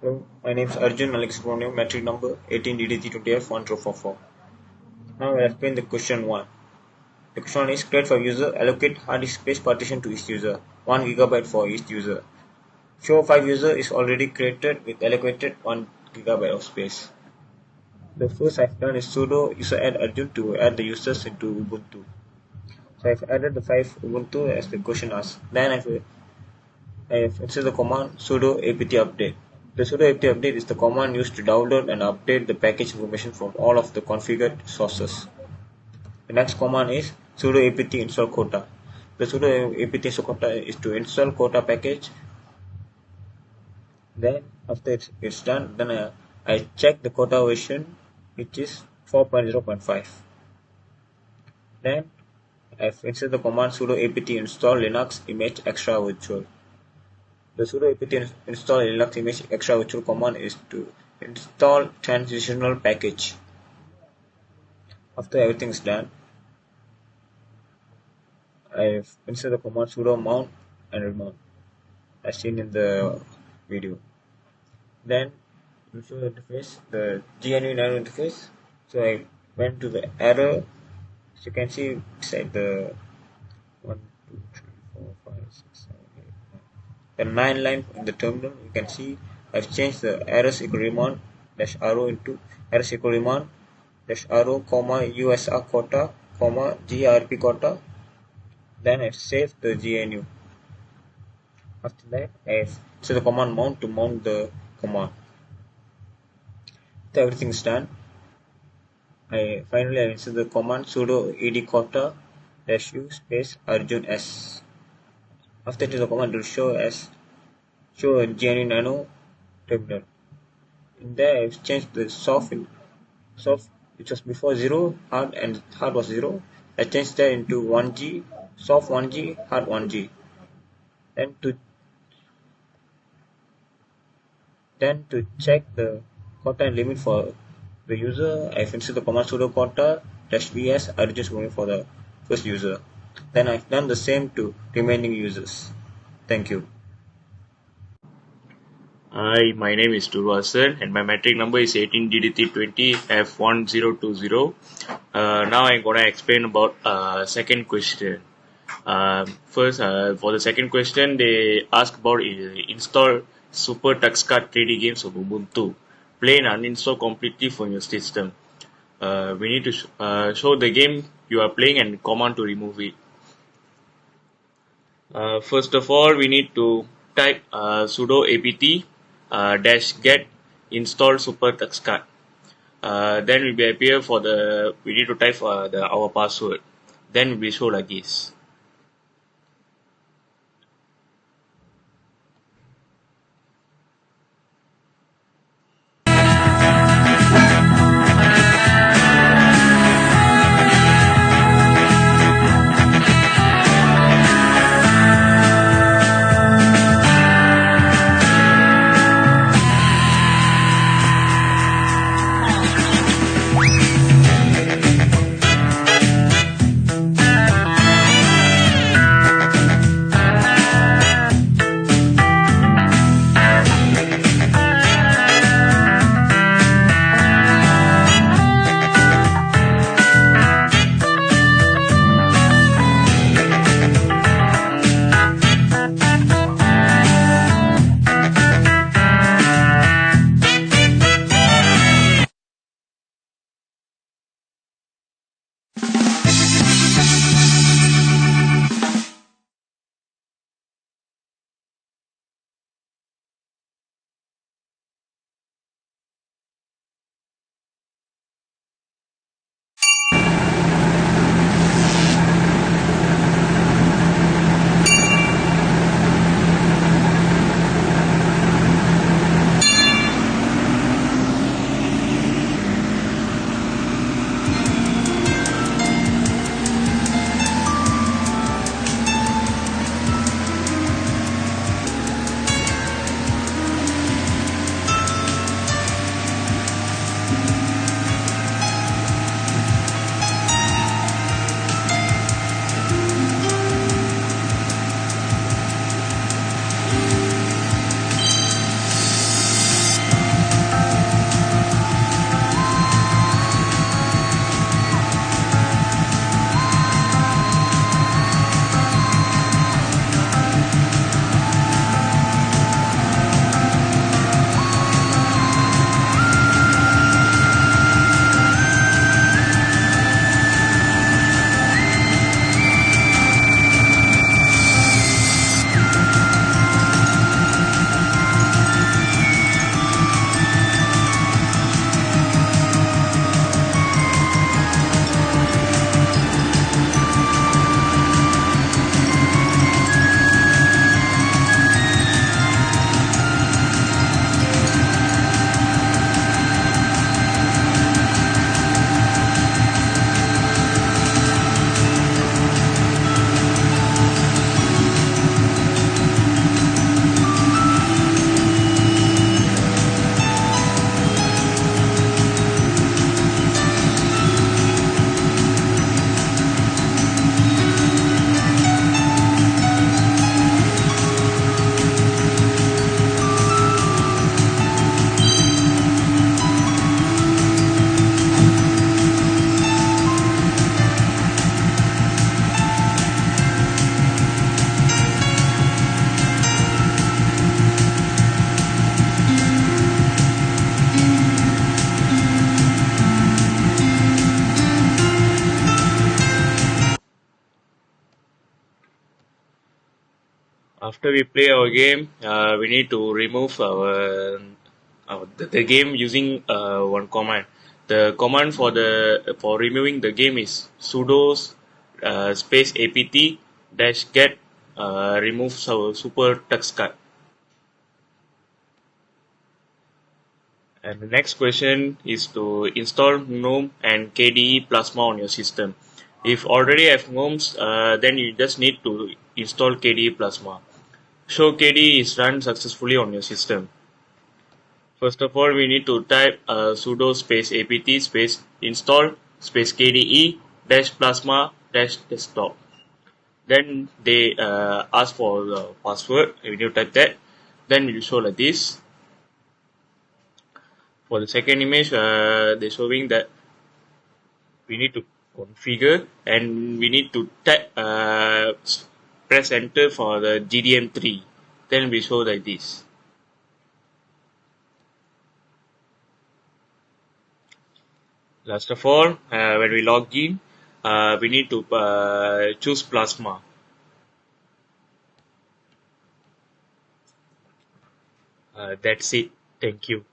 Hello, my name is Arjun Alex Borneo, metric number 18DDT20F1044. Now I will explain the question 1. The question 1 is create for user, allocate hard disk space partition to each user, 1 GB for each user. Show 5 user is already created with allocated 1 GB of space. The first I've done is sudo user add Arjun to add the users into Ubuntu. So I've added the 5 Ubuntu as the question asks. Then I've inserted the command sudo apt update. The sudo apt update is the command used to download and update the package information from all of the configured sources. The next command is sudo apt install Kota. The sudo apt install Kota is to install Kota package. Then after it's done, then I check the Kota version, which is 4.0.5. Then I've inserted the command sudo apt install linux image extra virtual. The sudo apt install linux image extra virtual command is to install transitional package. After everything is done, I've inserted the command sudo mount and remount as seen in the video. Then visual interface, the GNU Nano interface. So I went to the error. As you can see inside the 1, 2, 3, 4, 5, 6, 7, 8, 9. The 9 line in the terminal, you can see I've changed the errors equal remount dash arrow into errors equal remount dash arrow comma USR Kota comma GRP Kota. Then I've saved the GNU. After that, I've set the command mount to mount the command. After everything is done, finally I insert the command sudo ed Kota dash u space Arjun S. After it is the command to show a GNU Nano terminal. In there I've changed the soft which was before 0, hard was 0. I changed that into 1G, soft 1G, hard 1G. Then to check the Kota and limit for the user, I've inserted the command sudo Kota dash vs Arjun for the first user. Then I've done the same to remaining users. Thank you. Hi, my name is Durvasan and my metric number is 18DDT20F1020. Now I'm gonna explain about second question. First, for the second question, they ask about install Super TuxCard 3D games of Ubuntu. Play and uninstall completely from your system. We need to show the game you are playing and command to remove it. First of all, we need to type sudo apt dash get install Super TuxCard. Then will be appear for we need to type our password. Then will be show like this. After we play our game, we need to remove the game using one command. The command for removing the game is sudo space apt dash get remove super tux card. And the next question is to install GNOME and KDE Plasma on your system. If already have GNOMEs, then you just need to install KDE Plasma. Show KDE is run successfully on your system. First of all, we need to type sudo space apt space install space KDE dash plasma dash desktop. Then they ask for the password. We need to type that. Then it will show like this. For the second image, they're showing that we need to configure and we need to type press enter for the GDM3. Then we show like this. Last of all, when we log in, we need to choose Plasma. That's it. Thank you.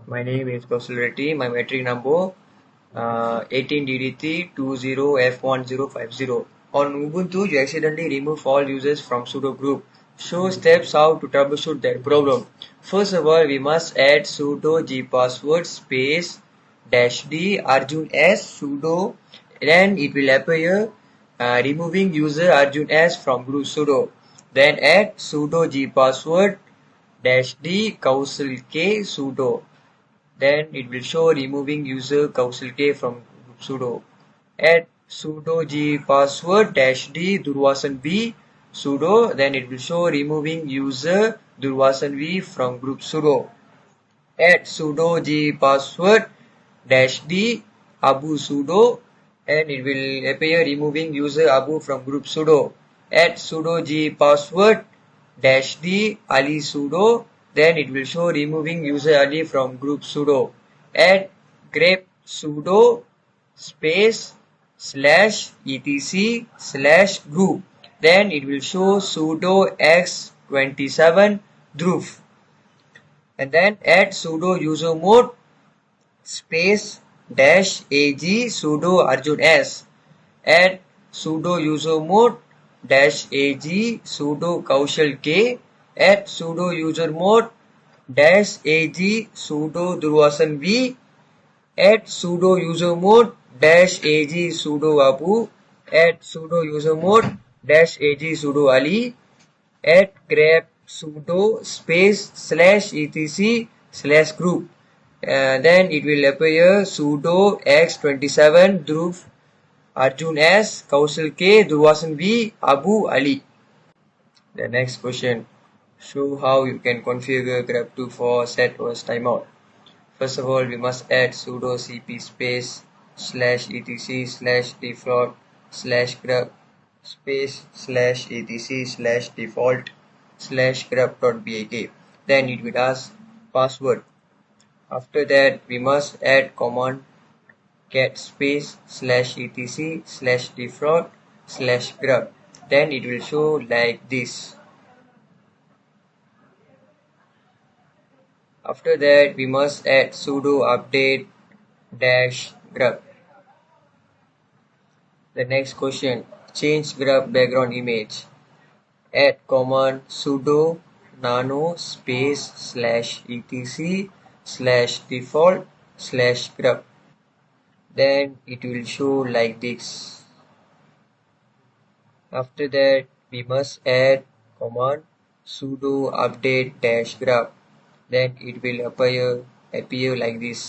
My name is Kaushal Reddy. My metric number 18DDT20F1050. On Ubuntu, you accidentally remove all users from sudo group. Show steps how to troubleshoot that problem. First of all, we must add sudo gpassword space -d Arjun S sudo. Then it will appear removing user Arjun S from group sudo. Then add sudo gpassword -d Kaushal K sudo. Then it will show removing user Kaushal K from sudo. Add sudo g password -d Durvasan B sudo. Then it will show removing user Durvasan V from group sudo. Add sudo g password -d Abu sudo and it will appear removing user Abu from group sudo. Add sudo g password -d Ali sudo. Then it will show removing user Ali from group sudo. Add grep sudo space /etc/group. Then it will show sudo x27 dhruv. And then add sudo user mode space -ag sudo Arjun S. Add sudo user mode -ag sudo Kaushal K. Add sudo user mode -ag sudo Durvasan V. Add sudo user mode -ag sudo Abu. Add sudo user mode -ag sudo Ali. Add grep sudo space /etc/group. Then it will appear sudo x27 dhruv Arjun S, Kaushal K, Durvasan V, Abu Ali. The next question. Show how you can configure grep2 for set OS timeout. First of all, we must add sudo cp space /etc/default /grep space /etc/default /grep.bak. Then it will ask password. After that, we must add command cat space /etc/default /grep. Then it will show like this. After that, we must add sudo update -grep. The next question, change grep background image. Add command sudo nano space /etc/default /grep. Then it will show like this. After that, we must add command sudo update -grep. Then it will appear like this.